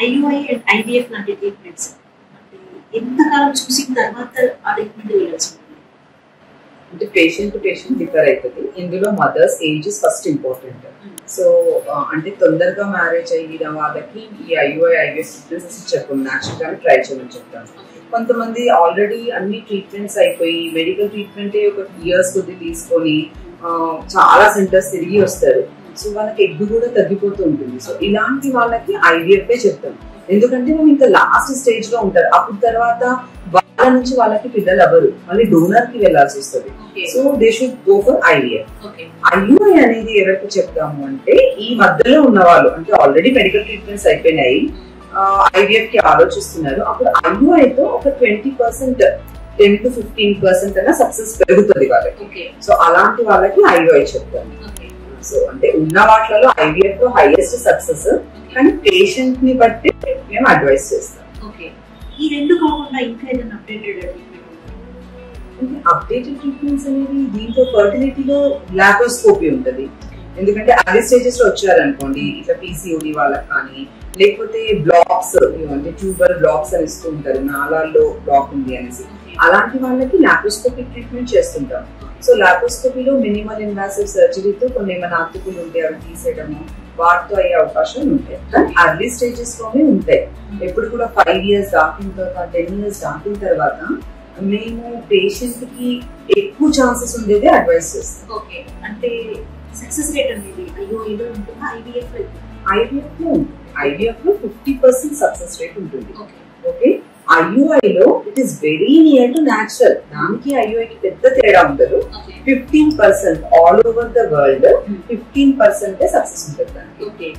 IUI and IVF లాంటి treatments ఎంతకాలం చూసిన తర్వాత ఆ ట్రీట్మెంట్ వెళ్ళాల్సి ఉంటుంది? అంటే పేషెంట్ టు పేషెంట్ డిఫర్ అవుతుంది. ఇందులో mother's age is first important. So అంటే తొందరగా మ్యారేజ్ అయిన వాళ్ళకి ఈ IUI IVF ట్రీట్మెంట్స్ చెప్పండి, న్యాచురల్ గానే ట్రై చేయమని చెప్తాను. కొంతమంది ఆల్రెడీ అన్ని ట్రీట్మెంట్స్ అయిపోయి మెడికల్ ట్రీట్మెంటే ఒక ఇయర్స్ కొద్ది తీసుకొని చాలా సెంటర్స్ తిరిగి వస్తారు. సో వాళ్ళకి ఎగ్ కూడా తగ్గిపోతూ ఉంటుంది. సో ఇలాంటి వాళ్ళకి IVF చెప్తాం. ఎందుకంటే మనం ఇంకా లాస్ట్ స్టేజ్ లో ఉంటారు. అప్పుడు తర్వాత వాళ్ళ నుంచి వాళ్ళకి పిల్లలు అవ్వరు, మళ్ళీ డోనర్ కి వెళ్లాల్సి వస్తుంది. So they should go for IVF. IUI అనేది ఎవరికి చెప్తాము అంటే ఈ మధ్యలో ఉన్న వాళ్ళు, అంటే ఆల్రెడీ మెడికల్ ట్రీట్మెంట్స్ అయిపోయినాయి, IVF కి ఆలోచిస్తున్నారు. అప్పుడు IUI తో ఒక 20% 10 to 15% అన్న సక్సెస్ పెరుగుతుంది వాళ్ళకి. సో అలాంటి వాళ్ళకి IUI చెప్తాను. సో అంటే ఉన్న వాటిలో IVF లో హైయెస్ట్ సక్సెస్, కానీ పేషెంట్ ని బట్టి మేము అడ్వైస్ చేస్తాం. ఈ రెండు కాకుండా ఇంకా ఏదైనా అప్డేటెడ్ అప్డేటెడ్ ట్రీట్మెంట్స్ అనేది దీంట్లో ఫర్టిలిటీలో లాప్రోస్కోపీ ఉంటుంది. ఎందుకంటే అదే స్టేజెస్ లో వచ్చారనుకోండి, ఇట్లా PCOD వాళ్ళకి కానీ, లేకపోతే బ్లాక్స్ అంటే ట్యూబర్ బ్లాక్స్ అని ఇస్తూ ఉంటారు, నాళాల్లో బ్లాక్ ఉంది అనేసి, అలాంటి వాళ్ళకి లాప్రోస్కోపిక్ ట్రీట్మెంట్ చేస్తుంటాం. సో లాప్రోస్కోపీలో మినిమల్ ఇన్వాసివ్ సర్జరీతో కొన్ని ఏమైనా అతుకులు ఉంటే అవి తీసేయడము, వాటితో అయ్యే అవకాశాలు ఉంటాయి. కానీ అర్లీ స్టేజెస్ లోనే ఉంటాయి. ఎప్పుడు కూడా 5 years దాటిన తర్వాత 10 years దాటిన తర్వాత మేము పేషెంట్ కి ఎక్కువ ఛాన్సెస్ ఉండేది అడ్వైస్ చేస్తాం. అంటే సక్సెస్ రేట్ అనేది IUI లో ఉంటుందా, IVF లో? IVF లో 50% సక్సెస్ రేట్ ఉంటుంది. ఓకే, IUI లో it is very near to natural. దానికి IUI కి పెద్ద తేడా ఉండదు. 15% all over the world 15% success ఉంటుంది దానికి.